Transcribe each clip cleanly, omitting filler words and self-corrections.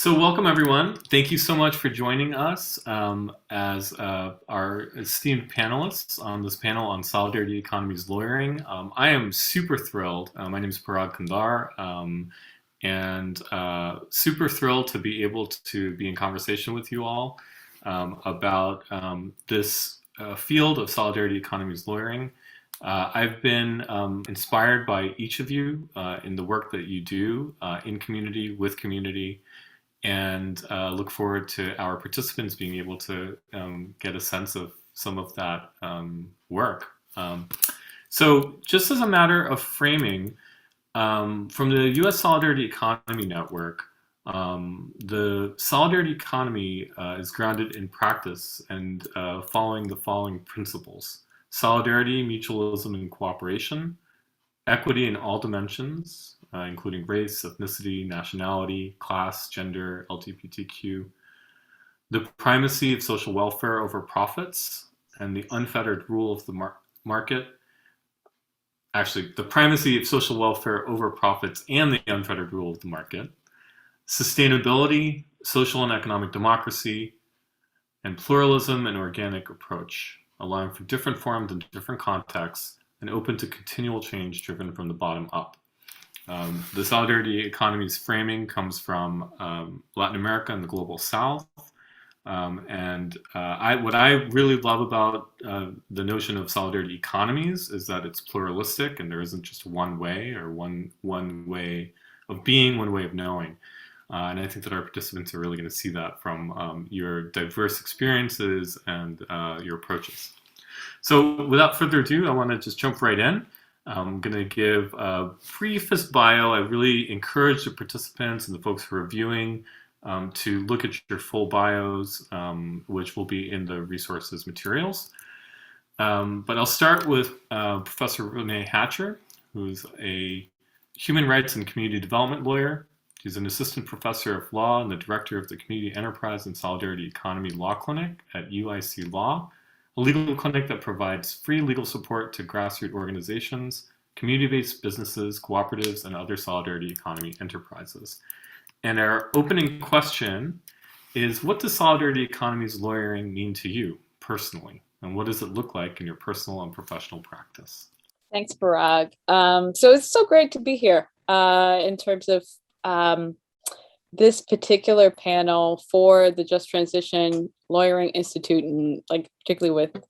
So welcome everyone. Thank you so much for joining us as our esteemed panelists on this panel on Solidarity Economies Lawyering. I am super thrilled. My name is Parag Khandhar, and super thrilled to be able to be in conversation with you all about this field of Solidarity Economies Lawyering. I've been inspired by each of you in the work that you do in community, with community, and look forward to our participants being able to get a sense of some of that work. So just as a matter of framing, from the U.S. Solidarity Economy Network, the solidarity economy is grounded in practice and following the following principles: solidarity, mutualism, and cooperation; equity in all dimensions, including race, ethnicity, nationality, class, gender, LGBTQ; the primacy of social welfare over profits and the unfettered rule of the market. Actually, the primacy of social welfare over profits and the unfettered rule of the market; sustainability, social and economic democracy; and pluralism and organic approach, allowing for different forms and different contexts, and open to continual change driven from the bottom up. The solidarity economy's framing comes from Latin America and the global South. What I really love about the notion of solidarity economies is that it's pluralistic and there isn't just one way or one way of being, one way of knowing. And I think that our participants are really going to see that from your diverse experiences and your approaches. So without further ado, I want to just jump right in. I'm going to give a briefest bio. I really encourage the participants and the folks who are viewing to look at your full bios, which will be in the resources materials. But I'll start with Professor Renee Hatcher, who's a human rights and community development lawyer. She's an assistant professor of law and the director of the Community Enterprise and Solidarity Economy Law Clinic at UIC Law, a legal clinic that provides free legal support to grassroots organizations, community-based businesses, cooperatives, and other solidarity economy enterprises. And our opening question is, what does solidarity economies lawyering mean to you personally? And what does it look like in your personal and professional practice? Thanks, Parag. So it's so great to be here in terms of this particular panel for the Just Transition Lawyering Institute, and like particularly with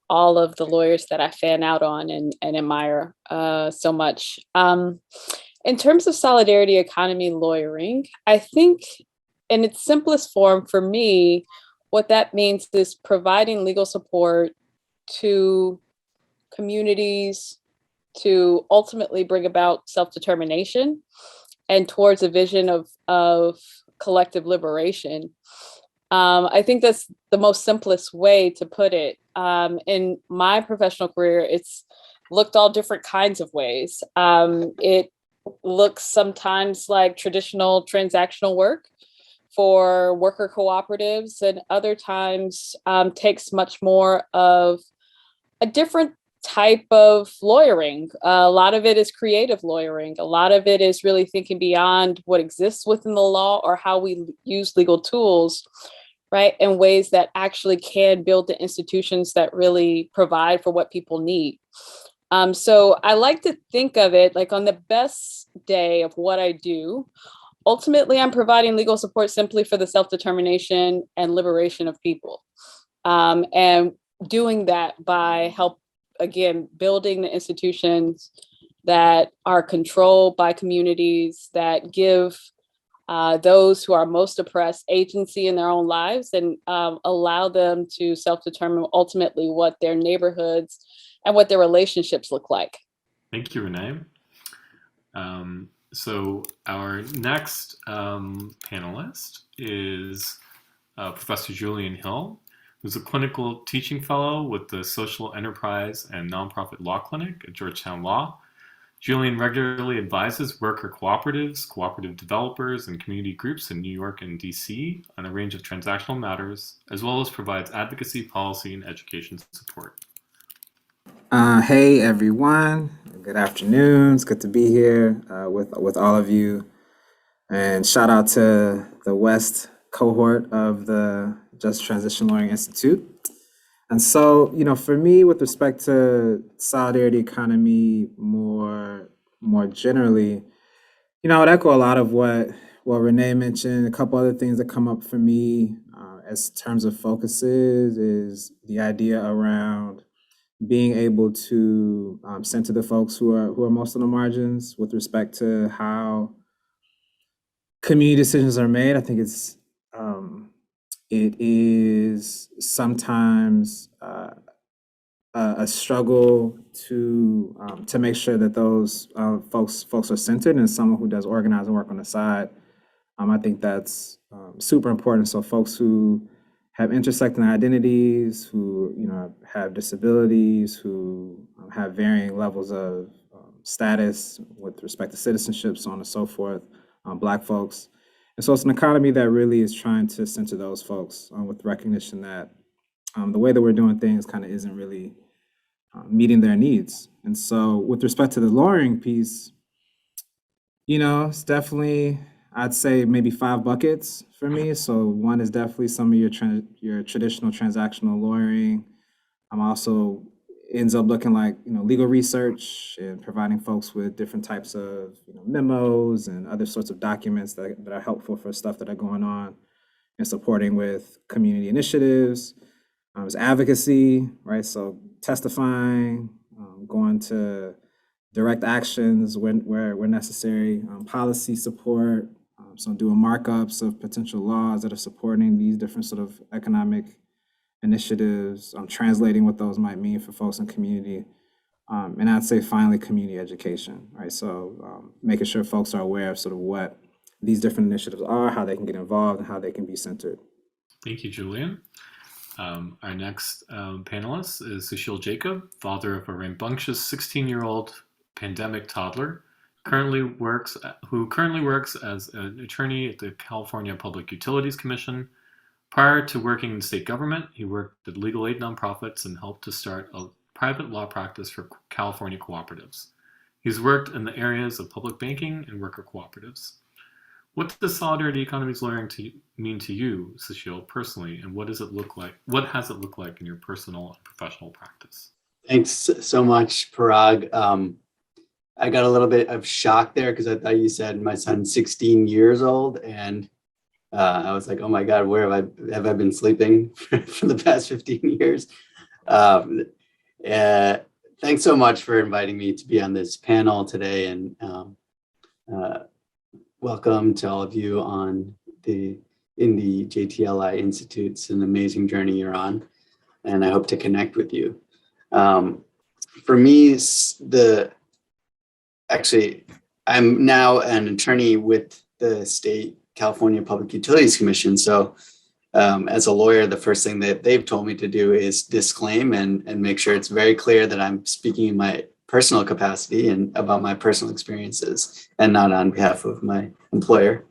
all of the lawyers that I fan out on and admire so much. In terms of solidarity economy lawyering, I think in its simplest form for me, what that means is providing legal support to communities to ultimately bring about self-determination and towards a vision of collective liberation. I think that's the most simplest way to put it. In my professional career, it's looked all different kinds of ways. It looks sometimes like traditional transactional work for worker cooperatives, and other times takes much more of a different type of lawyering. A lot of it is creative lawyering. A lot of it is really thinking beyond what exists within the law or how we use legal tools, right, in ways that actually can build the institutions that really provide for what people need. So I like to think of it like on the best day of what I do, ultimately I'm providing legal support simply for the self-determination and liberation of people. And doing that by again, building the institutions that are controlled by communities, that give those who are most oppressed agency in their own lives, and allow them to self-determine ultimately what their neighborhoods and what their relationships look like. Thank you, Renee. So our next panelist is Professor Julian Hill, who's a clinical teaching fellow with the Social Enterprise and Nonprofit Law Clinic at Georgetown Law. Julian regularly advises worker cooperatives, cooperative developers, and community groups in New York and DC on a range of transactional matters, as well as provides advocacy, policy, and education support. Hey everyone, good afternoon. It's good to be here with all of you. And shout out to the West cohort of the Just Transition Lawyering Institute. And so, for me, with respect to solidarity economy more generally, I would echo a lot of what Renee mentioned. A couple other things that come up for me as terms of focuses is the idea around being able to center the folks who are most on the margins with respect to how community decisions are made. I think it is sometimes a struggle to make sure that those folks are centered, and someone who does organize and work on the side. I think that's super important. So folks who have intersecting identities, who have disabilities, who have varying levels of status with respect to citizenship, so on and so forth, Black folks. And so it's an economy that really is trying to center those folks with recognition that the way that we're doing things kind of isn't really meeting their needs. And so with respect to the lawyering piece, it's definitely, I'd say maybe 5 buckets for me. So one is definitely some of your traditional transactional lawyering. I'm also ends up looking like legal research and providing folks with different types of memos and other sorts of documents that are helpful for stuff that are going on, and supporting with community initiatives. There's advocacy, right? So testifying, going to direct actions where necessary, policy support, so doing markups of potential laws that are supporting these different sort of economic initiatives, translating what those might mean for folks in community. And I'd say finally community education, right? So making sure folks are aware of sort of what these different initiatives are, how they can get involved, and how they can be centered. Thank you, Julian. Our next panelist is Sushil Jacob, father of a rambunctious 16-year-old pandemic toddler, who currently works as an attorney at the California Public Utilities Commission. Prior to working in state government, he worked at legal aid nonprofits and helped to start a private law practice for California cooperatives. He's worked in the areas of public banking and worker cooperatives. What does solidarity economies lawyering mean to you, Sushil, personally, and what does it look like? What has it looked like in your personal and professional practice? Thanks so much, Parag. I got a little bit of shock there because I thought you said my son's 16 years old, and I was like, oh my God, where have I been sleeping for the past 15 years? Thanks so much for inviting me to be on this panel today, and welcome to all of you in the JTLI Institute. It's an amazing journey you're on, and I hope to connect with you. For me, I'm now an attorney with the state California Public Utilities Commission. So as a lawyer, the first thing that they've told me to do is disclaim and make sure it's very clear that I'm speaking in my personal capacity and about my personal experiences and not on behalf of my employer.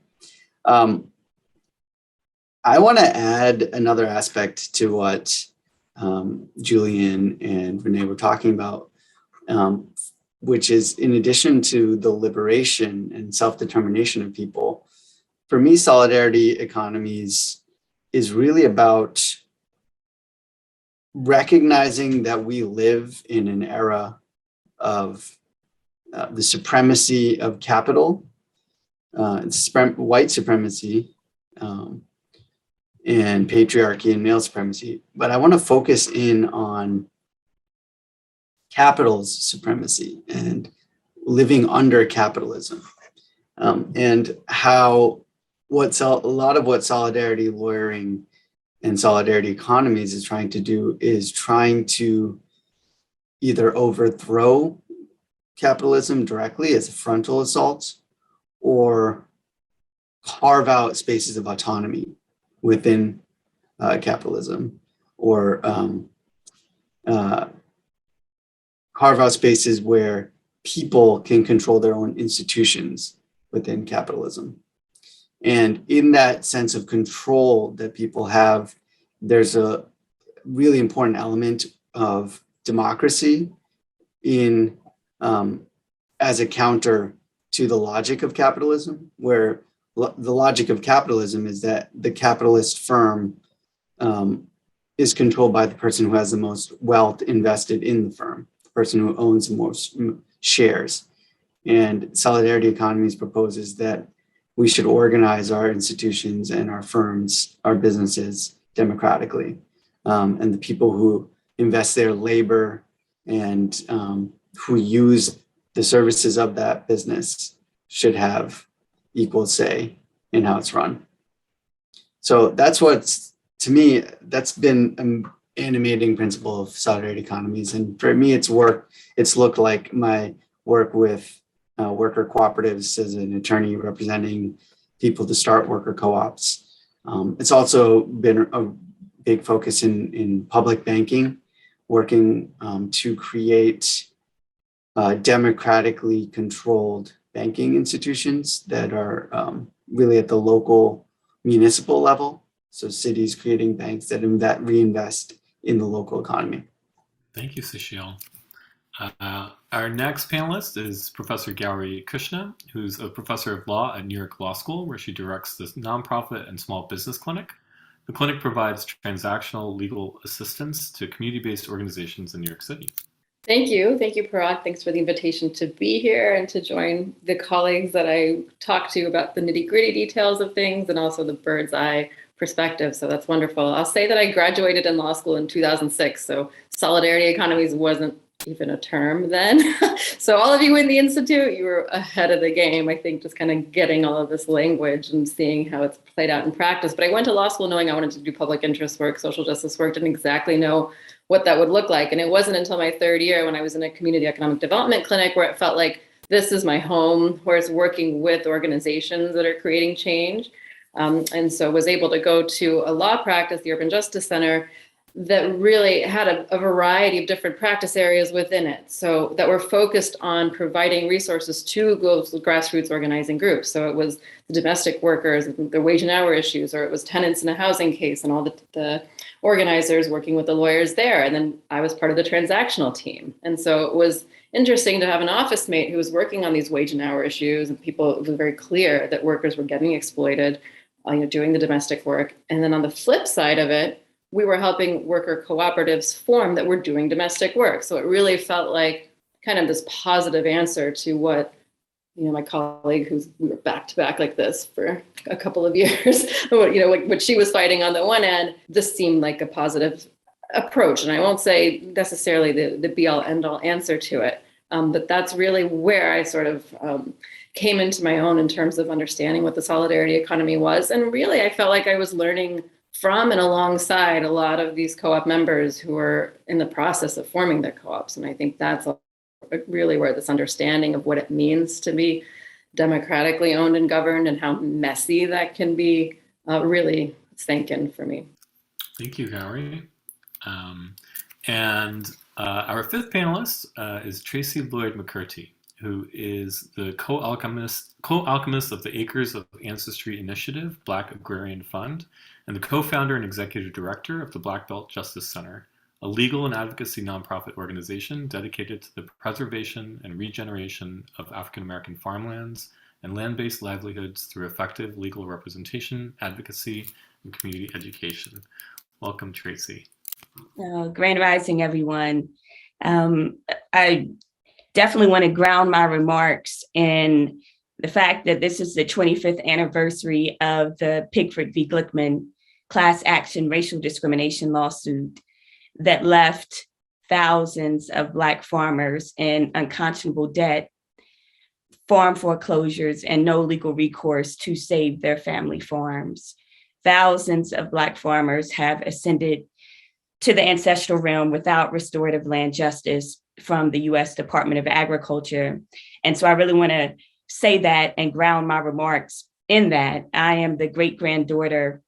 I want to add another aspect to what Julian and Renee were talking about, which is in addition to the liberation and self-determination of people, for me, solidarity economies is really about recognizing that we live in an era of the supremacy of capital, white supremacy, and patriarchy and male supremacy. But I want to focus in on capital's supremacy and living under capitalism, and how a lot of what solidarity lawyering and solidarity economies is trying to do is trying to either overthrow capitalism directly as a frontal assault or carve out spaces of autonomy within capitalism, or carve out spaces where people can control their own institutions within capitalism. And in that sense of control that people have, there's a really important element of democracy as a counter to the logic of capitalism, where the logic of capitalism is that the capitalist firm is controlled by the person who has the most wealth invested in the firm, the person who owns the most shares. And Solidarity Economies proposes that we should organize our institutions and our firms, our businesses democratically. And the people who invest their labor and who use the services of that business should have equal say in how it's run. So that's what's, to me, that's been an animating principle of Solidarity Economies. And for me, it's looked like my work with worker cooperatives as an attorney representing people to start worker co-ops. It's also been a big focus in public banking, working to create democratically controlled banking institutions that are really at the local municipal level. So cities creating banks that reinvest in the local economy. Thank you, Sushil. Our next panelist is Professor Gowri Krishna, who's a professor of law at New York Law School, where she directs the nonprofit and small business clinic. The clinic provides transactional legal assistance to community-based organizations in New York City. Thank you. Thank you, Parag. Thanks for the invitation to be here and to join the colleagues that I talk to about the nitty-gritty details of things and also the bird's eye perspective. So that's wonderful. I'll say that I graduated in law school in 2006. So Solidarity Economies wasn't even a term then. So all of you in the Institute, you were ahead of the game, I think, just kind of getting all of this language and seeing how it's played out in practice. But I went to law school knowing I wanted to do public interest work, social justice work, didn't exactly know what that would look like. And it wasn't until my third year when I was in a community economic development clinic where it felt like this is my home, where it's working with organizations that are creating change. And so was able to go to a law practice, the Urban Justice Center, that really had a variety of different practice areas within it. So that were focused on providing resources to those grassroots organizing groups. So it was the domestic workers, the wage and hour issues, or it was tenants in a housing case and all the organizers working with the lawyers there. And then I was part of the transactional team. And so it was interesting to have an office mate who was working on these wage and hour issues, and it was very clear that workers were getting exploited, doing the domestic work. And then on the flip side of it, we were helping worker cooperatives form that were doing domestic work. So it really felt like kind of this positive answer to what, my colleague we were back to back like this for a couple of years, what she was fighting on the one end, this seemed like a positive approach. And I won't say necessarily the be all end all answer to it, but that's really where I sort of came into my own in terms of understanding what the solidarity economy was. And really, I felt like I was learning from and alongside a lot of these co-op members who are in the process of forming their co-ops. And I think that's really where this understanding of what it means to be democratically owned and governed and how messy that can be really sank in for me. Thank you, Gowri. And our fifth panelist is Tracy Lloyd McCurty, who is the co-alchemist of the Acres of Ancestry Initiative Black Agrarian Fund, and the co-founder and executive director of the Black Belt Justice Center, a legal and advocacy nonprofit organization dedicated to the preservation and regeneration of African American farmlands and land-based livelihoods through effective legal representation, advocacy, and community education. Welcome, Tracy. Grand Rising, everyone. I definitely want to ground my remarks in the fact that this is the 25th anniversary of the Pickford v. Glickman class action racial discrimination lawsuit that left thousands of Black farmers in unconscionable debt, farm foreclosures, and no legal recourse to save their family farms. Thousands of Black farmers have ascended to the ancestral realm without restorative land justice from the U.S. Department of Agriculture. And so I really want to say that and ground my remarks in that. I am the great-granddaughter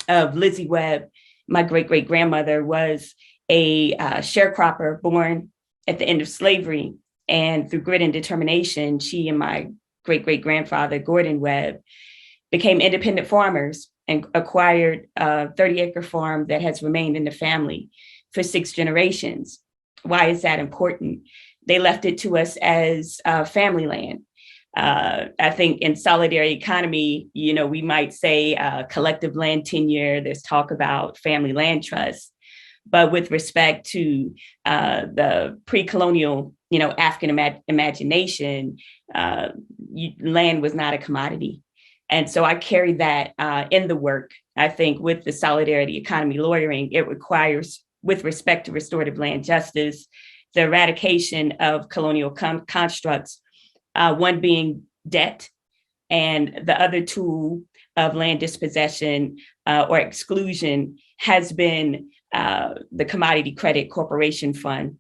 of Lizzie Webb. My great-great-grandmother was a sharecropper born at the end of slavery. And through grit and determination, she and my great-great-grandfather, Gordon Webb, became independent farmers and acquired a 30-acre farm that has remained in the family for 6 generations. Why is that important? They left it to us as family land. I think in solidarity economy, we might say collective land tenure. There's talk about family land trusts, but with respect to the pre-colonial, African imagination, land was not a commodity. And so I carry that in the work. I think with the solidarity economy lawyering, it requires, with respect to restorative land justice, the eradication of colonial constructs, one being debt, and the other tool of land dispossession or exclusion has been the Commodity Credit Corporation Fund.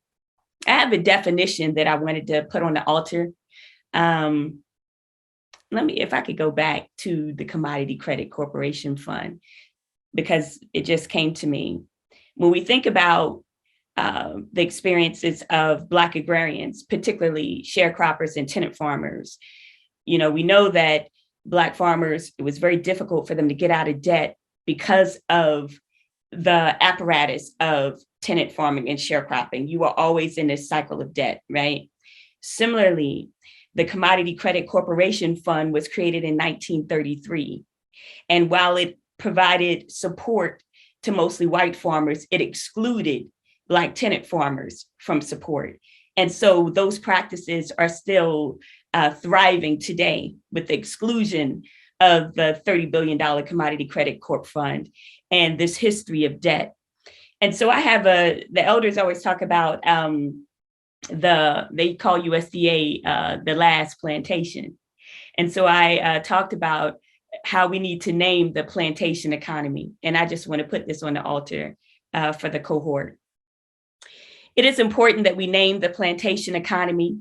I have a definition that I wanted to put on the altar. If I could go back to the Commodity Credit Corporation Fund, because it just came to me. When we think about the experiences of Black agrarians, particularly sharecroppers and tenant farmers, we know that Black farmers, it was very difficult for them to get out of debt because of the apparatus of tenant farming and sharecropping. You are always in this cycle of debt, right? Similarly, the Commodity Credit Corporation Fund was created in 1933. And while it provided support to mostly white farmers, it excluded Black tenant farmers from support. And so those practices are still thriving today with the exclusion of the $30 billion Commodity Credit Corp Fund and this history of debt. And so I have the elders always talk about they call USDA the last plantation. And so I talked about how we need to name the plantation economy. And I just want to put this on the altar for the cohort. It is important that we name the plantation economy,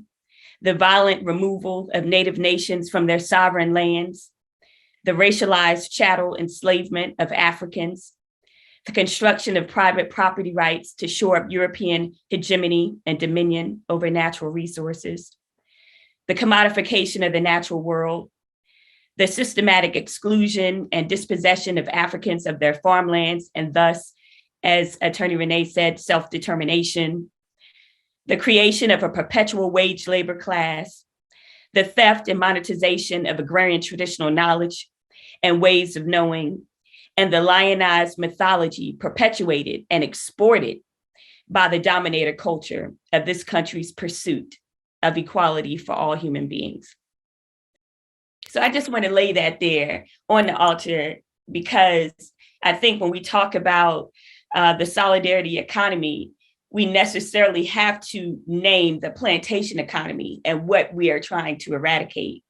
the violent removal of Native nations from their sovereign lands, the racialized chattel enslavement of Africans, the construction of private property rights to shore up European hegemony and dominion over natural resources, the commodification of the natural world, the systematic exclusion and dispossession of Africans of their farmlands, and thus, as Attorney Renee said, self-determination, the creation of a perpetual wage labor class, the theft and monetization of agrarian traditional knowledge and ways of knowing, and the lionized mythology perpetuated and exported by the dominator culture of this country's pursuit of equality for all human beings. So I just want to lay that there on the altar, because I think when we talk about the solidarity economy, we necessarily have to name the plantation economy and what we are trying to eradicate.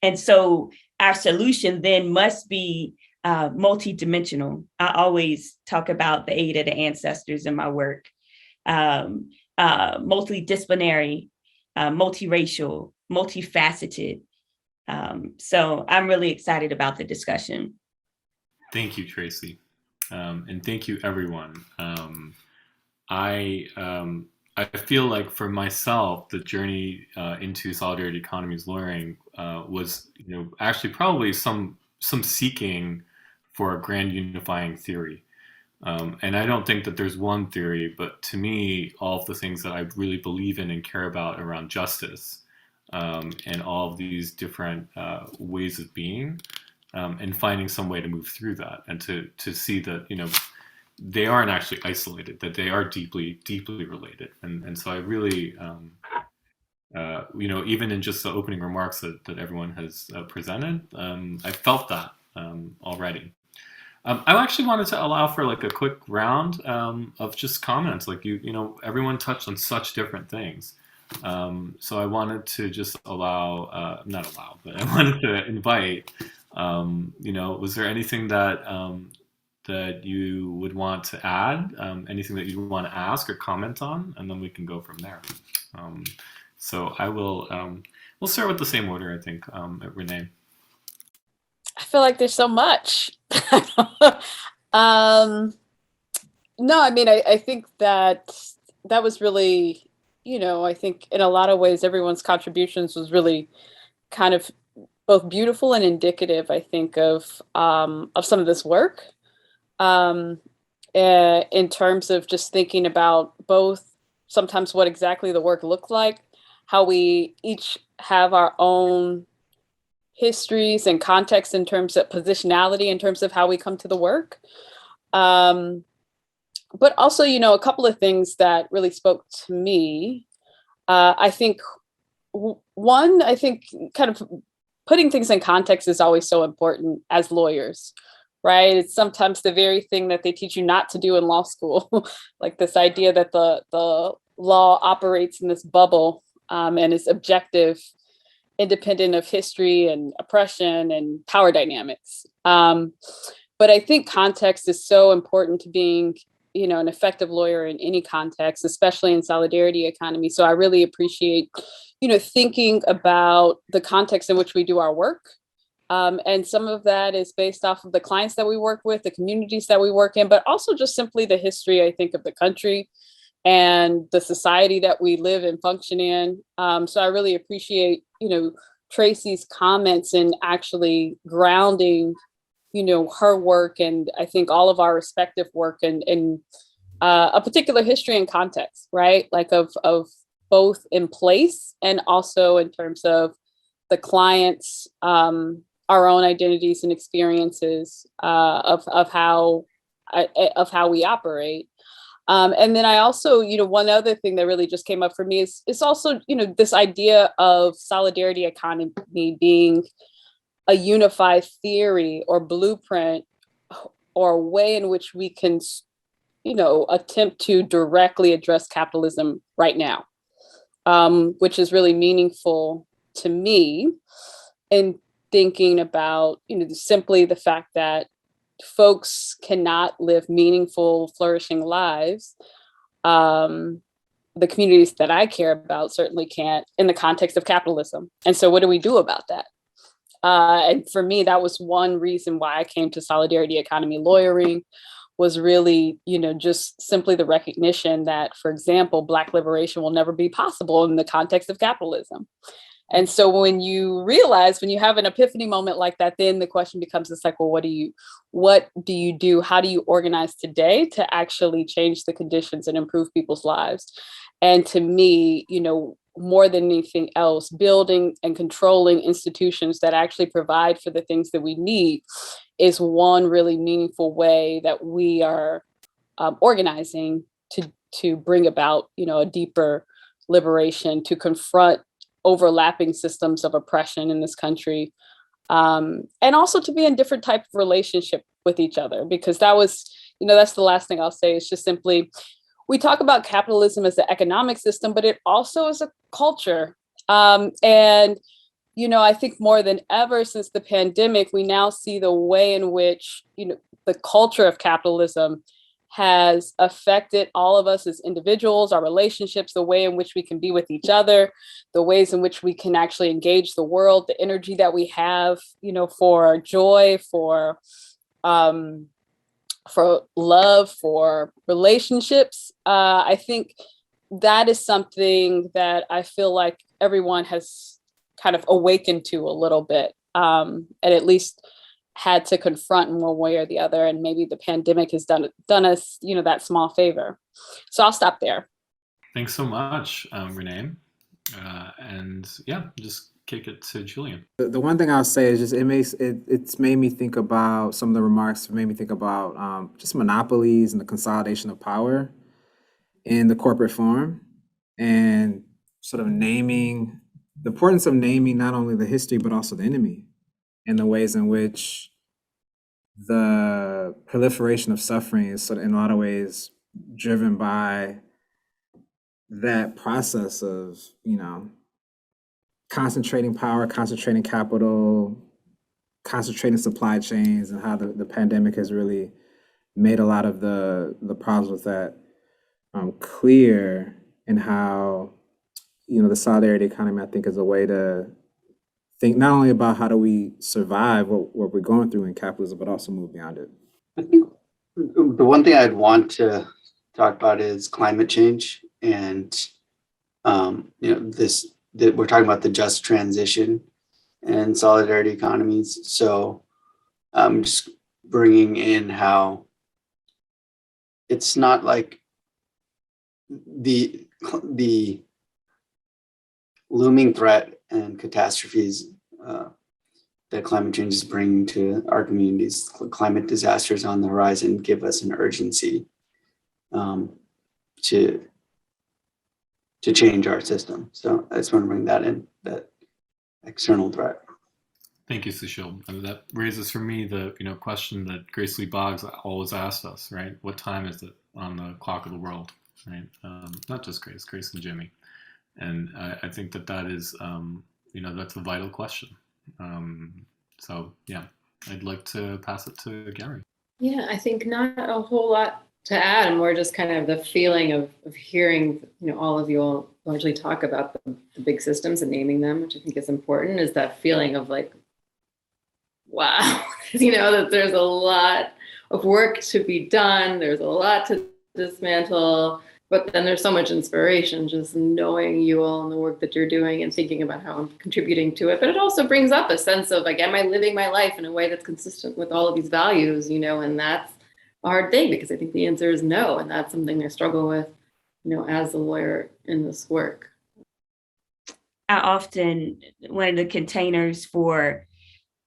And so our solution then must be multidimensional. I always talk about the aid of the ancestors in my work, multidisciplinary, multiracial, multifaceted. So I'm really excited about the discussion. Thank you, Tracy. And thank you, everyone. I feel like for myself, the journey into solidarity economies lawyering was, actually probably some seeking for a grand unifying theory. And I don't think that there's one theory, but to me, all of the things that I really believe in and care about around justice and all of these different ways of being, and finding some way to move through that and to see that, they aren't actually isolated, that they are deeply, deeply related. And so I really, even in just the opening remarks that everyone has presented, I felt that already. I actually wanted to allow for like a quick round of just comments. Like everyone touched on such different things. So I wanted to just allow, not allow, but I wanted to invite, was there anything that you would want to add, anything that you want to ask or comment on, and then we can go from there. So I will, we'll start with the same order, I think, Renee. I feel like there's so much. No, I mean, I think that was really, I think in a lot of ways, everyone's contributions was really kind of both beautiful and indicative, I think, of some of this work. In terms of just thinking about both sometimes what exactly the work looked like, how we each have our own histories and context in terms of positionality, in terms of how we come to the work. But also, a couple of things that really spoke to me. I think one, kind of putting things in context is always so important as lawyers, right? It's sometimes the very thing that they teach you not to do in law school, like this idea that the law operates in this bubble and is objective, independent of history and oppression and power dynamics. But I think context is so important to being, an effective lawyer in any context, especially in solidarity economy. So I really appreciate, thinking about the context in which we do our work. And some of that is based off of the clients that we work with, the communities that we work in, but also just simply the history, I think, of the country and the society that we live and function in. So I really appreciate, Tracy's comments in actually grounding, her work, and I think all of our respective work in a particular history and context, right? Like of both in place and also in terms of the clients, our own identities and experiences of how we operate. And then I also, one other thing that really just came up for me is also, this idea of solidarity economy being a unified theory or blueprint or a way in which we can, attempt to directly address capitalism right now, which is really meaningful to me in thinking about, simply the fact that folks cannot live meaningful, flourishing lives. The communities that I care about certainly can't in the context of capitalism. And so what do we do about that? And for me, that was one reason why I came to solidarity economy lawyering, was really, just simply the recognition that, for example, Black liberation will never be possible in the context of capitalism. And so when you realize, when you have an epiphany moment like that, then the question becomes, it's like, well, what do you do? How do you organize today to actually change the conditions and improve people's lives? And to me, more than anything else, building and controlling institutions that actually provide for the things that we need is one really meaningful way that we are organizing to bring about, a deeper liberation, to confront overlapping systems of oppression in this country, and also to be in different type of relationship with each other, because that was, that's the last thing I'll say. It's just simply, we talk about capitalism as an economic system, but it also is a culture. And, I think more than ever since the pandemic, we now see the way in which, the culture of capitalism has affected all of us as individuals, our relationships, the way in which we can be with each other, the ways in which we can actually engage the world, the energy that we have, for joy, for love, for relationships. I think that is something that I feel like everyone has kind of awakened to a little bit, and at least had to confront in one way or the other. And maybe the pandemic has done us, that small favor. So I'll stop there. Thanks so much, Renee. And yeah, just kick it to Julian. The one thing I'll say is just it's made me think about, some of the remarks made me think about just monopolies and the consolidation of power in the corporate form, and sort of naming the importance of naming not only the history but also the enemy, and the ways in which the proliferation of suffering is sort of in a lot of ways driven by that process of, concentrating power, concentrating capital, concentrating supply chains, and how the pandemic has really made a lot of the problems with that clear, and how, the solidarity economy, I think, is a way to think not only about how do we survive what we're going through in capitalism, but also move beyond it. I think the one thing I'd want to talk about is climate change, and that we're talking about the just transition and solidarity economies. So I'm just bringing in how it's not like the looming threat and catastrophes that climate change is bringing to our communities. Climate disasters on the horizon give us an urgency to change our system. So I just want to bring that in, that external threat. Thank you, Sushil. And that raises for me the question that Grace Lee Boggs always asks us, right? What time is it on the clock of the world, right? Not just Grace and Jimmy. And I think that is, that's a vital question. So yeah, I'd like to pass it to Gowri. Yeah, I think not a whole lot to add, more just kind of the feeling of hearing, all of you all largely talk about the big systems and naming them, which I think is important, is that feeling of like, wow, that there's a lot of work to be done. There's a lot to dismantle, but then there's so much inspiration just knowing you all and the work that you're doing and thinking about how I'm contributing to it. But it also brings up a sense of like, am I living my life in a way that's consistent with all of these values, and that's a hard thing, because I think the answer is no. And that's something I struggle with, as a lawyer in this work. I often, one of the containers for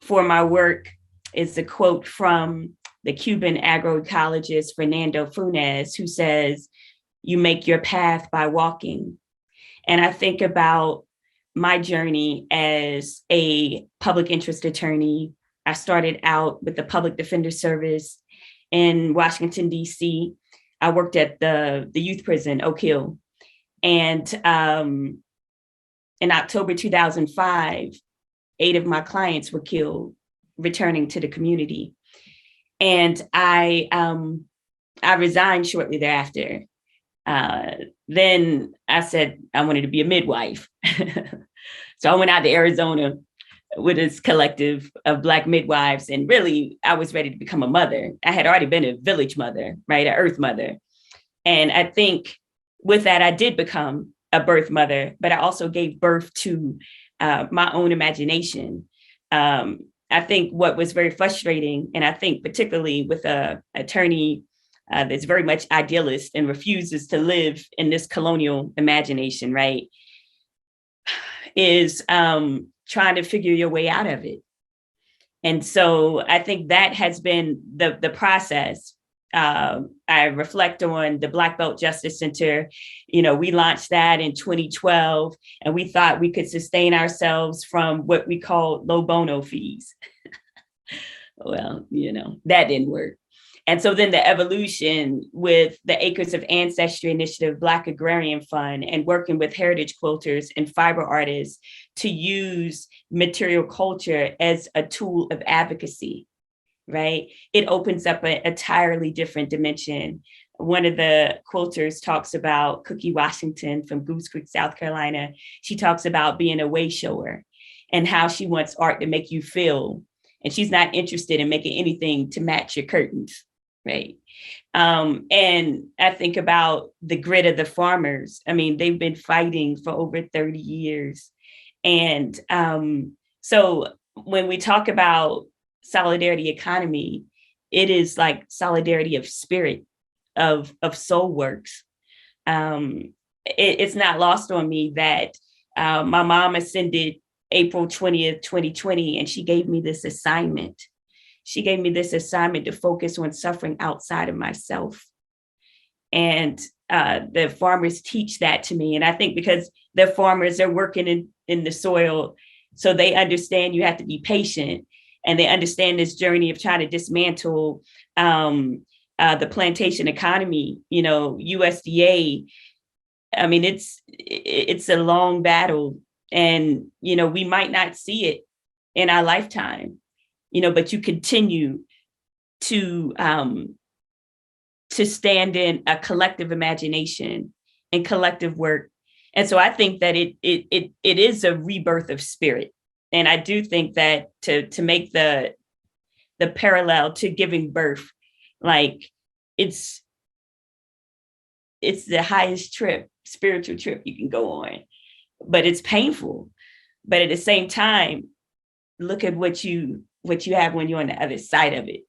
my work is a quote from the Cuban agroecologist Fernando Funes, who says, "You make your path by walking." And I think about my journey as a public interest attorney. I started out with the Public Defender Service in Washington, D.C. I worked at the youth prison, Oak Hill. And in October 2005, 8 of my clients were killed returning to the community. And I resigned shortly thereafter. Then I said I wanted to be a midwife. So I went out to Arizona with this collective of Black midwives. And really, I was ready to become a mother. I had already been a village mother, right? An earth mother. And I think with that, I did become a birth mother, but I also gave birth to my own imagination. I think what was very frustrating, and I think particularly with an attorney that's very much idealist and refuses to live in this colonial imagination, right, is trying to figure your way out of it. And so I think that has been the process. I reflect on the Black Belt Justice Center. We launched that in 2012, and we thought we could sustain ourselves from what we call low bono fees. Well, that didn't work. And so then the evolution with the Acres of Ancestry Initiative, Black Agrarian Fund, and working with heritage quilters and fiber artists to use material culture as a tool of advocacy, right? It opens up an entirely different dimension. One of the quilters talks about Cookie Washington from Goose Creek, South Carolina. She talks about being a way shower and how she wants art to make you feel. And she's not interested in making anything to match your curtains, right? And I think about the grit of the farmers. I mean, they've been fighting for over 30 years. And so when we talk about solidarity economy, it is like solidarity of spirit, of soul works. It's not lost on me that my mom ascended April 20th, 2020, and she gave me this assignment. She gave me this assignment to focus on suffering outside of myself. And the farmers teach that to me. And I think because the farmers are working in the soil, so they understand you have to be patient. And they understand this journey of trying to dismantle the plantation economy. USDA, I mean, it's a long battle, and we might not see it in our lifetime, but you continue to stand in a collective imagination and collective work. And so I think that it is a rebirth of spirit. And I do think that to make the parallel to giving birth, like it's the highest spiritual trip you can go on, but it's painful. But at the same time, look at what you have when you're on the other side of it.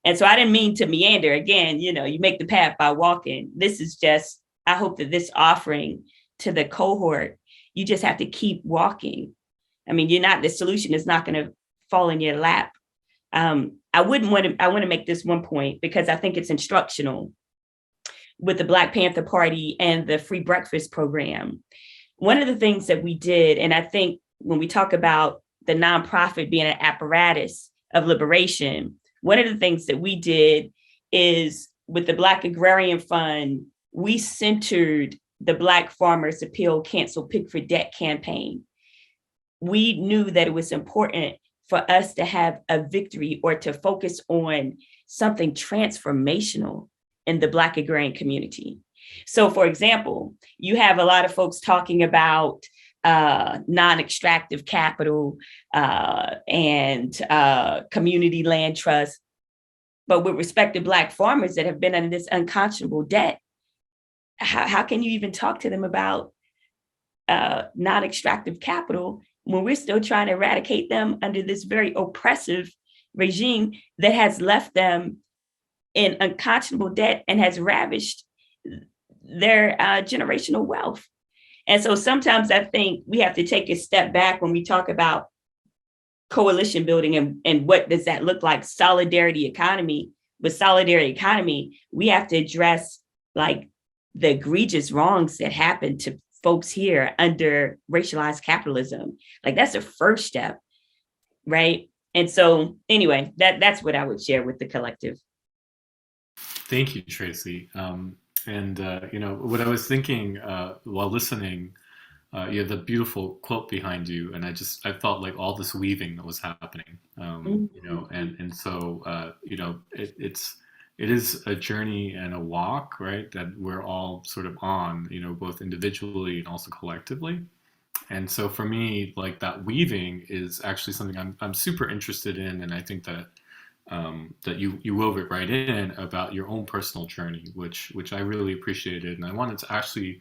And so I didn't mean to meander again, you make the path by walking. This is just, I hope that this offering to the cohort, you just have to keep walking. I mean, the solution is not going to fall in your lap. I want to make this one point because I think it's instructional with the Black Panther Party and the free breakfast program. One of the things that we did, and I think when we talk about the nonprofit being an apparatus of liberation, one of the things that we did is with the Black Agrarian Fund, we centered the Black Farmers Appeal Cancel Pig for Debt campaign. We knew that it was important for us to have a victory or to focus on something transformational in the Black agrarian community. So for example, you have a lot of folks talking about non-extractive capital and community land trust. But with respect to Black farmers that have been under this unconscionable debt, how can you even talk to them about non-extractive capital when we're still trying to eradicate them under this very oppressive regime that has left them in unconscionable debt and has ravished their generational wealth? And so sometimes I think we have to take a step back when we talk about coalition building and what does that look like, solidarity economy. With solidarity economy, we have to address like the egregious wrongs that happen to folks here under racialized capitalism. Like that's the first step, right? And so anyway, that's what I would share with the collective. Thank you, Tracy. You know, what I was thinking while listening, you have the beautiful quilt behind you, and I felt like all this weaving that was happening. You know, and so you know, it is a journey and a walk, right? That we're all sort of on, you know, both individually and also collectively. And so for me, like that weaving is actually something I'm super interested in, and I think that that you wove it right in about your own personal journey, which I really appreciated, and I wanted to actually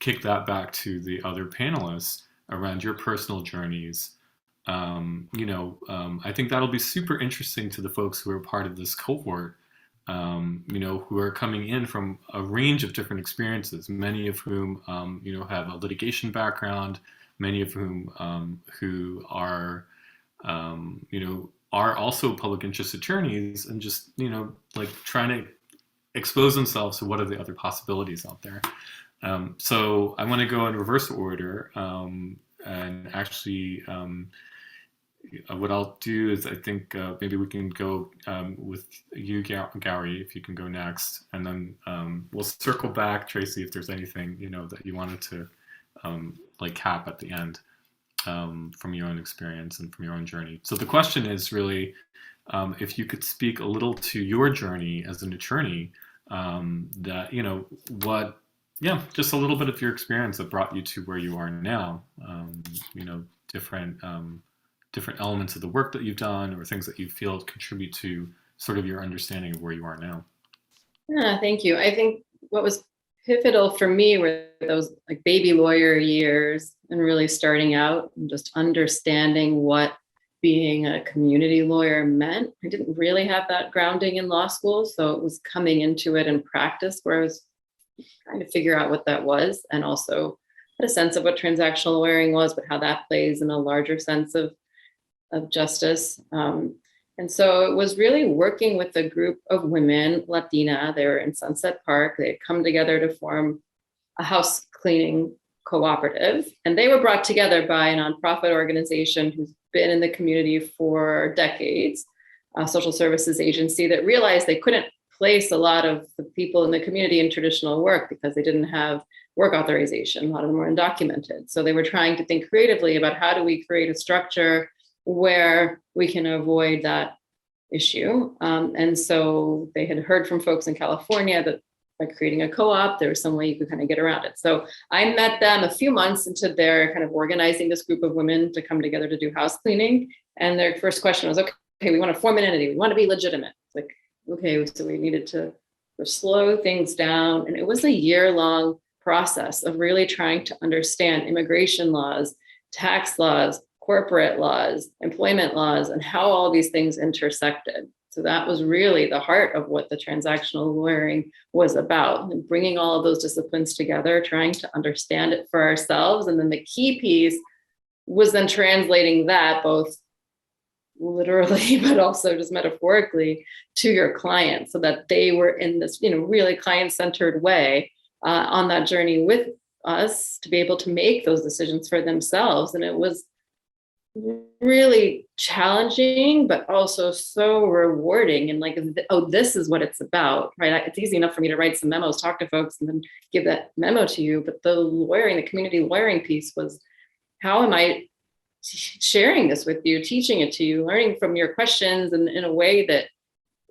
kick that back to the other panelists around your personal journeys. You know, I think that'll be super interesting to the folks who are part of this cohort. You know, who are coming in from a range of different experiences, many of whom, you know, have a litigation background, many of whom who are, you know, are also public interest attorneys and just, you know, like trying to expose themselves to what are the other possibilities out there. So I want to go in reverse order and actually what I'll do is I think maybe we can go with you, Gowri, if you can go next, and then we'll circle back, Tracy, if there's anything, you know, that you wanted to like cap at the end from your own experience and from your own journey. So the question is really, if you could speak a little to your journey as an attorney, that, you know, what, yeah, just a little bit of your experience that brought you to where you are now, you know, different elements of the work that you've done or things that you feel contribute to sort of your understanding of where you are now. Yeah, thank you. I think what was pivotal for me were those like baby lawyer years and really starting out and just understanding what being a community lawyer meant. I didn't really have that grounding in law school, so it was coming into it in practice where I was trying to figure out what that was, and also had a sense of what transactional lawyering was, but how that plays in a larger sense of justice. And so it was really working with a group of women, Latina. They were in Sunset Park. They had come together to form a house cleaning cooperative. And they were brought together by a nonprofit organization who's been in the community for decades, a social services agency that realized they couldn't place a lot of the people in the community in traditional work because they didn't have work authorization. A lot of them were undocumented. So they were trying to think creatively about how do we create a structure where we can avoid that issue. And so they had heard from folks in California that by creating a co-op, there was some way you could kind of get around it. So I met them a few months into their kind of organizing this group of women to come together to do house cleaning. And their first question was, okay, we want to form an entity. We want to be legitimate. It's like, okay, so we needed to slow things down. And it was a year-long process of really trying to understand immigration laws, tax laws, corporate laws, employment laws, and how all these things intersected. So that was really the heart of what the transactional lawyering was about, and bringing all of those disciplines together, trying to understand it for ourselves. And then the key piece was then translating that both literally, but also just metaphorically to your clients, so that they were in this, really client-centered way on that journey with us to be able to make those decisions for themselves. And it was really challenging, but also so rewarding. And like, oh, this is what it's about, right? It's easy enough for me to write some memos, talk to folks, and then give that memo to you. But the lawyering, the community lawyering piece was, how am I sharing this with you, teaching it to you, learning from your questions, and in a way that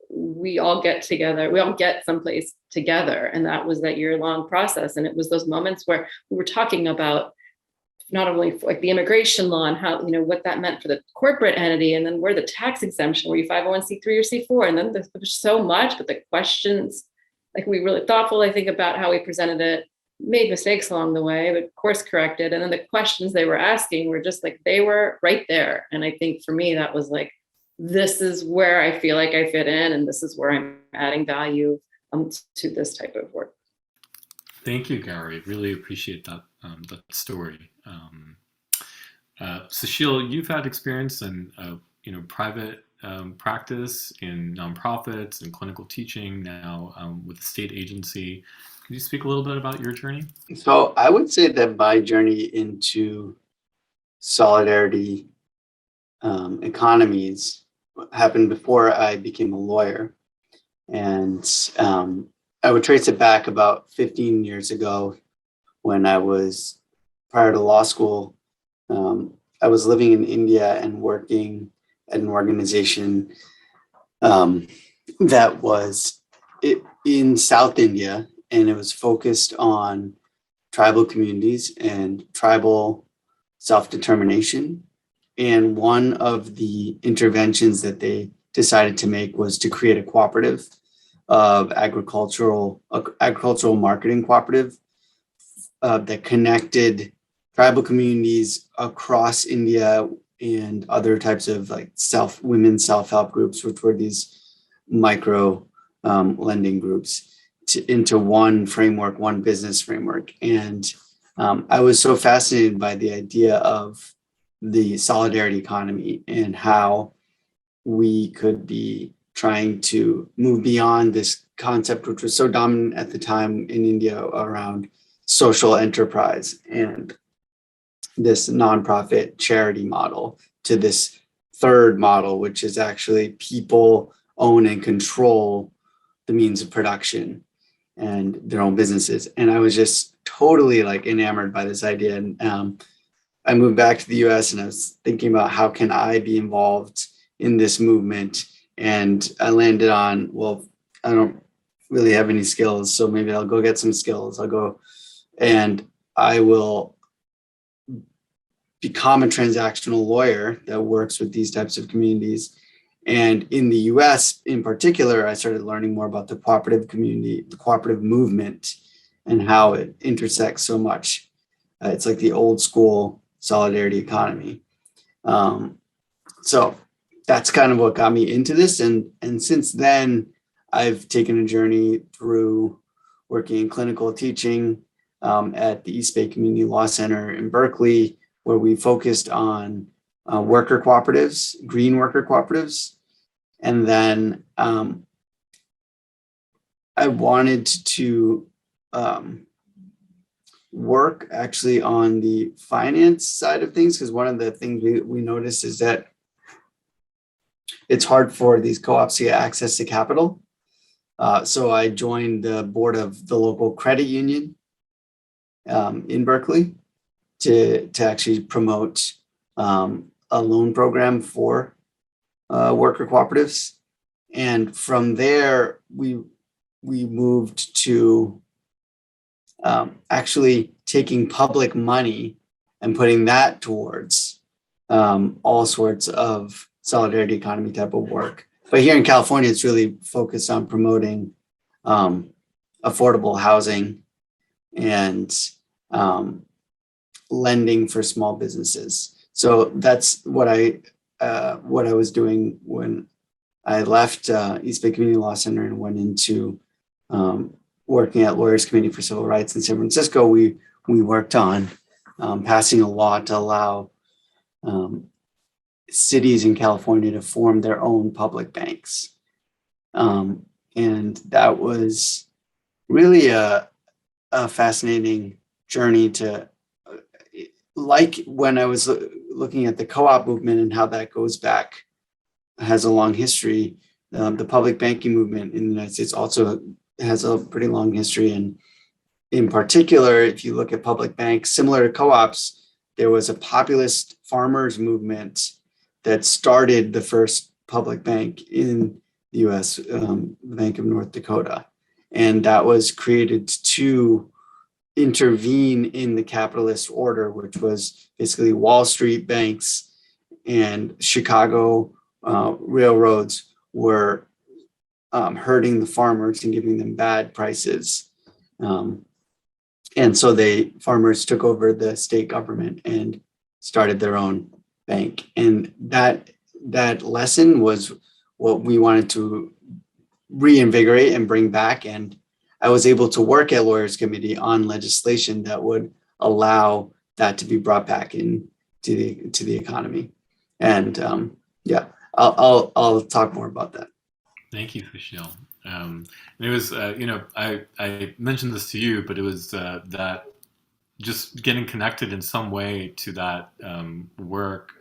we all get together, we all get someplace together. And that was that year-long process. And it was those moments where we were talking about not only like the immigration law and how, what that meant for the corporate entity, and then where the tax exemption, were you 501c3 or C4? And then there was so much, but the questions, like, we really thoughtful, I think, about how we presented it, made mistakes along the way, but course corrected. And then the questions they were asking were just like, they were right there. And I think for me, that was like, this is where I feel like I fit in, and this is where I'm adding value to this type of work. Thank you, Gowri. Really appreciate that story. Sushil, you've had experience in private practice in nonprofits and clinical teaching now with the state agency. Could you speak a little bit about your journey? So I would say that my journey into solidarity economies happened before I became a lawyer. And I would trace it back about 15 years ago when I was, prior to law school, I was living in India and working at an organization that was in South India, and it was focused on tribal communities and tribal self-determination. And one of the interventions that they decided to make was to create a cooperative of agricultural marketing cooperative that connected tribal communities across India and other types of like women's self-help groups, which were these micro lending groups, into one framework, one business framework. And I was so fascinated by the idea of the solidarity economy and how we could be trying to move beyond this concept, which was so dominant at the time in India around social enterprise and this nonprofit charity model, to this third model, which is actually people own and control the means of production and their own businesses. And I was just totally like enamored by this idea. And I moved back to the US and I was thinking about how can I be involved in this movement. And I landed on, well, I don't really have any skills, so maybe I'll go get some skills. I'll go and I will become a transactional lawyer that works with these types of communities. And in the US in particular, I started learning more about the cooperative community, the cooperative movement, and how it intersects so much. It's like the old school solidarity economy. So that's kind of what got me into this. And since then, I've taken a journey through working in clinical teaching at the East Bay Community Law Center in Berkeley, where we focused on worker cooperatives, green worker cooperatives. And then I wanted to work actually on the finance side of things, because one of the things we noticed is that it's hard for these co-ops to get access to capital. So I joined the board of the local credit union in Berkeley to actually promote a loan program for worker cooperatives. And from there, we moved to actually taking public money and putting that towards all sorts of solidarity economy type of work. But here in California, it's really focused on promoting affordable housing and lending for small businesses. So that's what I was doing when I left East Bay Community Law Center and went into working at Lawyers Committee for Civil Rights in San Francisco. We worked on passing a law to allow cities in California to form their own public banks. And that was really a fascinating journey to, like when I was looking at the co-op movement and how that goes back, has a long history. The public banking movement in the United States also has a pretty long history. And in particular, if you look at public banks, similar to co-ops, there was a populist farmers movement that started the first public bank in the US, the Bank of North Dakota. And that was created to intervene in the capitalist order, which was basically Wall Street banks and Chicago railroads were hurting the farmers and giving them bad prices. And so farmers took over the state government and started their own bank. And that lesson was what we wanted to reinvigorate and bring back. And I was able to work at Lawyers Committee on legislation that would allow that to be brought back into the economy. And I'll talk more about that. Thank you, Sushil. And it was, I mentioned this to you, but it was that just getting connected in some way to that work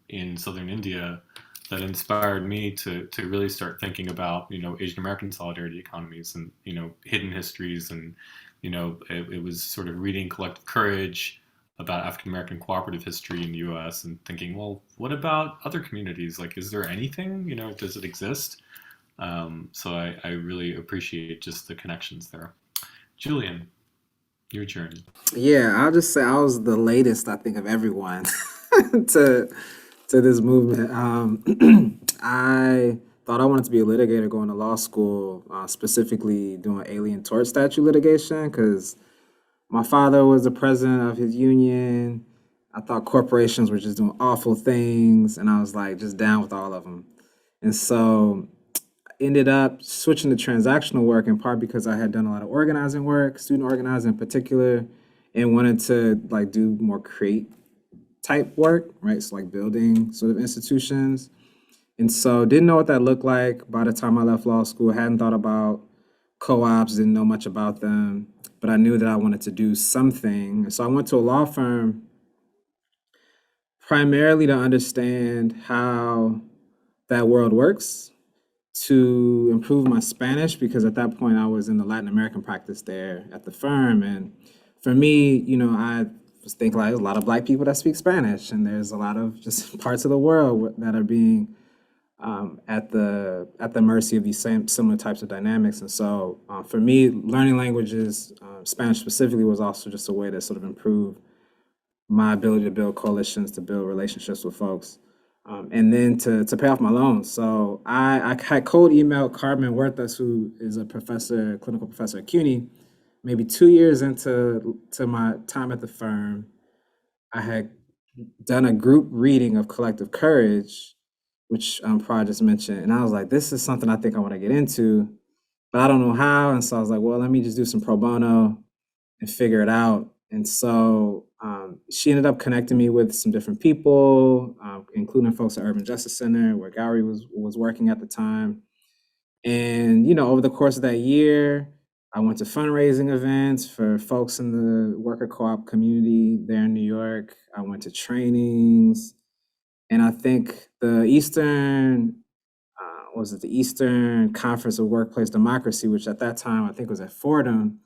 in Southern India that inspired me to really start thinking about, Asian American solidarity economies and, hidden histories. And, it was sort of reading Collective Courage about African American cooperative history in the US and thinking, well, what about other communities? Like, is there anything, does it exist? So I really appreciate just the connections there. Julian, your journey. Yeah, I'll just say I was the latest, I think, of everyone to this movement. I thought I wanted to be a litigator going to law school, specifically doing alien tort statute litigation, because my father was the president of his union. I thought corporations were just doing awful things, and I was like just down with all of them. And so ended up switching to transactional work in part because I had done a lot of organizing work, student organizing in particular, and wanted to like do more create type work, right? So like building sort of institutions. And so didn't know what that looked like by the time I left law school. Hadn't thought about co-ops, didn't know much about them, but I knew that I wanted to do something. And so I went to a law firm primarily to understand how that world works, to improve my Spanish, because at that point I was in the Latin American practice there at the firm. And for me, I was thinking like there's a lot of Black people that speak Spanish, and there's a lot of just parts of the world that are being at the mercy of these same similar types of dynamics. And so for me, learning languages, Spanish specifically, was also just a way to sort of improve my ability to build coalitions, to build relationships with folks. And then to pay off my loans. So I had cold emailed Carmen Huertas, who is a clinical professor at CUNY, maybe 2 years into my time at the firm. I had done a group reading of Collective Courage, which Parag just mentioned. And I was like, this is something I think I want to get into, but I don't know how. And so I was like, well, let me just do some pro bono and figure it out. And so she ended up connecting me with some different people, including folks at Urban Justice Center, where Gowri was working at the time. And, over the course of that year, I went to fundraising events for folks in the worker co-op community there in New York. I went to trainings. And I think the Eastern Conference of Workplace Democracy, which at that time I think was at Fordham,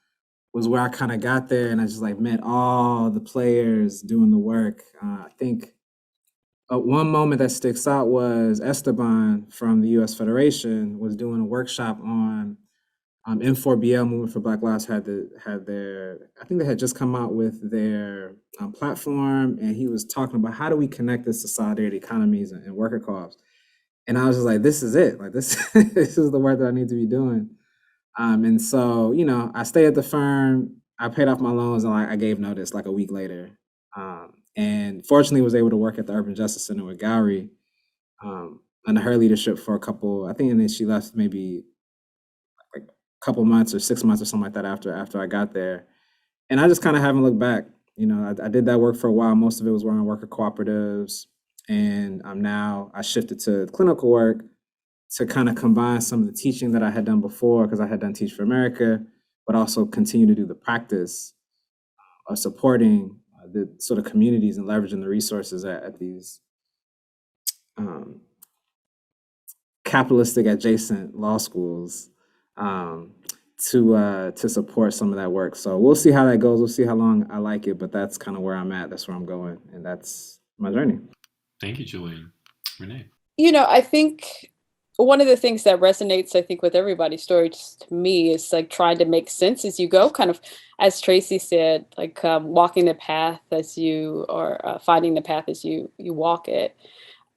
was where I kind of got there, and I just like met all the players doing the work. I think one moment that sticks out was Esteban from the U.S. Federation was doing a workshop on M4BL, Movement for Black Lives, I think they had just come out with their platform, and he was talking about how do we connect this to solidarity economies and worker co-ops. And I was just like, this is it. Like this is the work that I need to be doing. And so, I stayed at the firm, I paid off my loans, and I gave notice like a week later. And fortunately was able to work at the Urban Justice Center with Gowri under her leadership for a couple, I think, and then she left maybe like a couple months or 6 months or something like that after I got there. And I just kind of haven't looked back. I did that work for a while. Most of it was working on worker cooperatives. And I shifted to clinical work to kind of combine some of the teaching that I had done before, because I had done Teach for America, but also continue to do the practice of supporting the sort of communities and leveraging the resources at these capitalistic adjacent law schools to support some of that work. So we'll see how that goes. We'll see how long I like it, but that's kind of where I'm at. That's where I'm going, and that's my journey. Thank you, Julian. Renee. I think one of the things that resonates, I think, with everybody's story, just to me, is like trying to make sense as you go, kind of, as Tracy said, like walking the path as you, or finding the path as you walk it,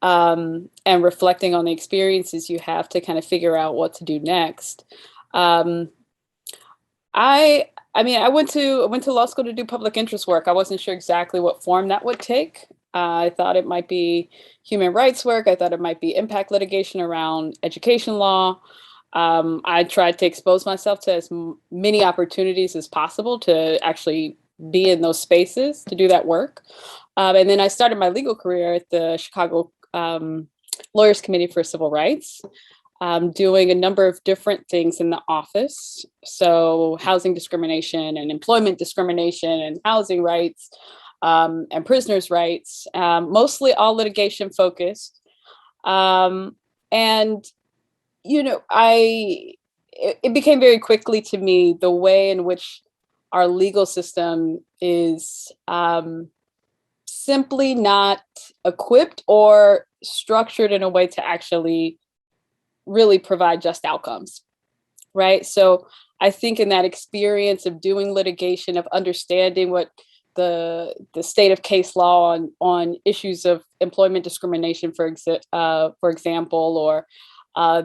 and reflecting on the experiences you have to kind of figure out what to do next. I went to law school to do public interest work. I wasn't sure exactly what form that would take. I thought it might be human rights work. I thought it might be impact litigation around education law. I tried to expose myself to as many opportunities as possible to actually be in those spaces to do that work. And then I started my legal career at the Chicago Lawyers Committee for Civil Rights, doing a number of different things in the office. So housing discrimination and employment discrimination and housing rights, and prisoners' rights, mostly all litigation focused. It became very quickly to me the way in which our legal system is simply not equipped or structured in a way to actually really provide just outcomes, right? So I think in that experience of doing litigation, of understanding what the state of case law on issues of employment discrimination, for example, or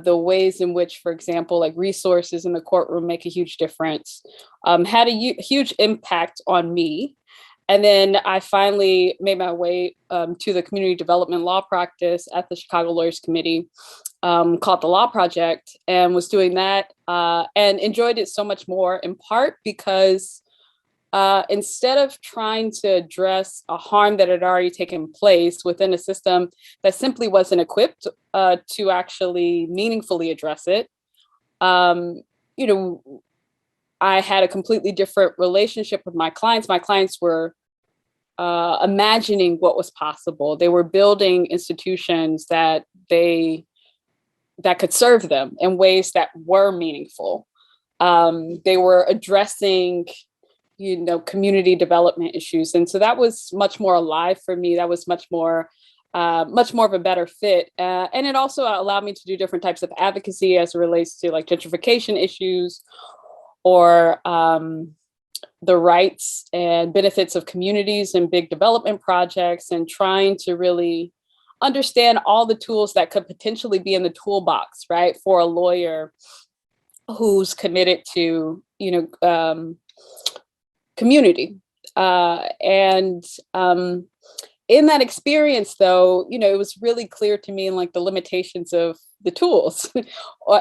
the ways in which, for example, like resources in the courtroom make a huge difference, had a huge impact on me. And then I finally made my way to the community development law practice at the Chicago Lawyers Committee, called the Law Project, and was doing that and enjoyed it so much more, in part because instead of trying to address a harm that had already taken place within a system that simply wasn't equipped to actually meaningfully address it, I had a completely different relationship with my clients. My clients were imagining what was possible. They were building institutions that could serve them in ways that were meaningful. They were addressing community development issues. And so that was much more alive for me. That was much more of a better fit. And it also allowed me to do different types of advocacy as it relates to like gentrification issues, or the rights and benefits of communities and big development projects, and trying to really understand all the tools that could potentially be in the toolbox, right, for a lawyer who's committed to, community. In that experience, though, it was really clear to me, like, the limitations of the tools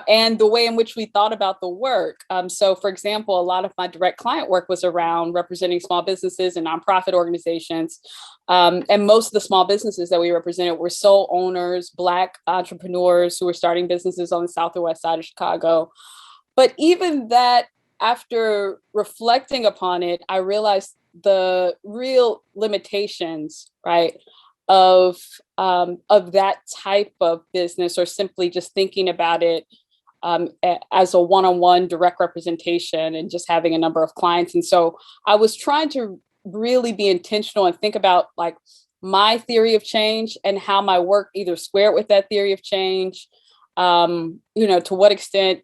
and the way in which we thought about the work. So, for example, a lot of my direct client work was around representing small businesses and nonprofit organizations. And most of the small businesses that we represented were sole owners, Black entrepreneurs who were starting businesses on the south or west side of Chicago. But even that, after reflecting upon it, I realized the real limitations, right, of that type of business, or simply just thinking about it as a one-on-one direct representation and just having a number of clients. And so I was trying to really be intentional and think about like my theory of change and how my work either squared with that theory of change. To what extent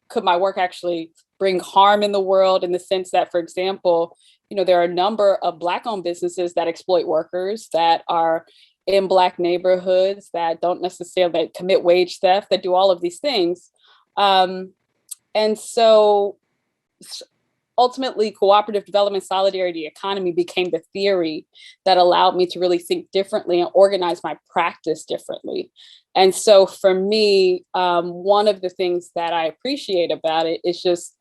could my work actually bring harm in the world, in the sense that, for example, there are a number of Black-owned businesses that exploit workers, that are in Black neighborhoods, that don't necessarily commit wage theft, that do all of these things. And so ultimately, cooperative development, solidarity, economy became the theory that allowed me to really think differently and organize my practice differently. And so for me, one of the things that I appreciate about it is just,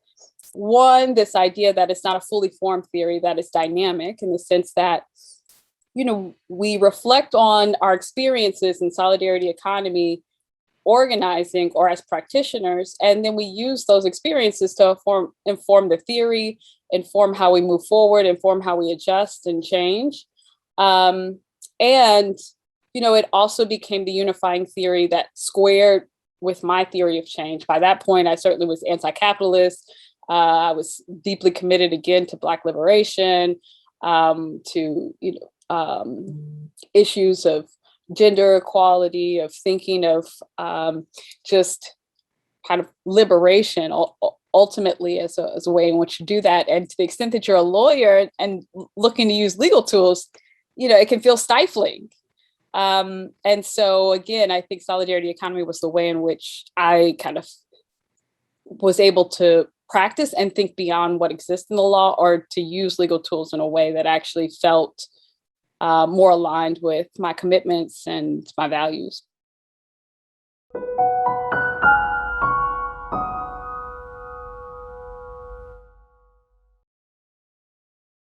one, this idea that it's not a fully formed theory, that it's dynamic, in the sense that we reflect on our experiences in solidarity economy organizing or as practitioners, and then we use those experiences to inform the theory, inform how we move forward, inform how we adjust and change. And it also became the unifying theory that squared with my theory of change. By that point, I certainly was anti-capitalist. I was deeply committed again to Black liberation, to issues of gender equality, of thinking of just kind of liberation ultimately as a way in which you do that. And to the extent that you're a lawyer and looking to use legal tools, it can feel stifling. And so again, I think solidarity economy was the way in which I kind of was able to practice and think beyond what exists in the law, or to use legal tools in a way that actually felt more aligned with my commitments and my values.